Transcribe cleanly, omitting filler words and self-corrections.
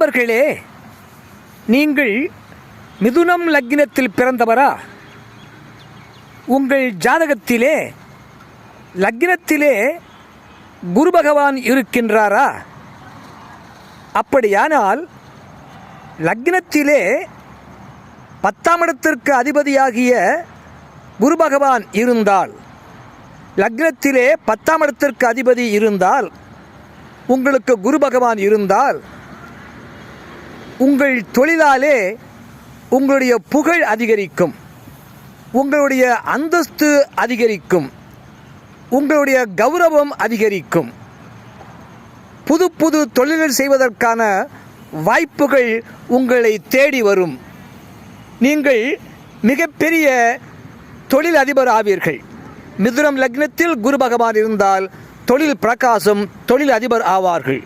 அன்பர்களே, நீங்கள் மிதுனம் லக்னத்தில் பிறந்தவரா? உங்கள் ஜாதகத்திலே லக்னத்திலே குரு பகவான் இருக்கின்றாரா? அப்படியானால் லக்னத்திலே 10ஆம் இடத்திற்கு அதிபதியாகிய குரு பகவான் இருந்தால், லக்னத்திலே 10ஆம் இடத்திற்கு அதிபதி இருந்தால், உங்களுக்கு குரு பகவான் இருந்தால், உங்கள் தொழிலாலே உங்களுடைய புகழ் அதிகரிக்கும், உங்களுடைய அந்தஸ்து அதிகரிக்கும், உங்களுடைய கௌரவம் அதிகரிக்கும். புது புது தொழில்கள் செய்வதற்கான வாய்ப்புகள் உங்களை தேடி வரும். நீங்கள் மிகப்பெரிய தொழில் அதிபர் ஆவீர்கள். மிதுனம் லக்னத்தில் குரு பகவான் இருந்தால் தொழில் பிரகாசம், தொழில் அதிபர் ஆவார்கள்.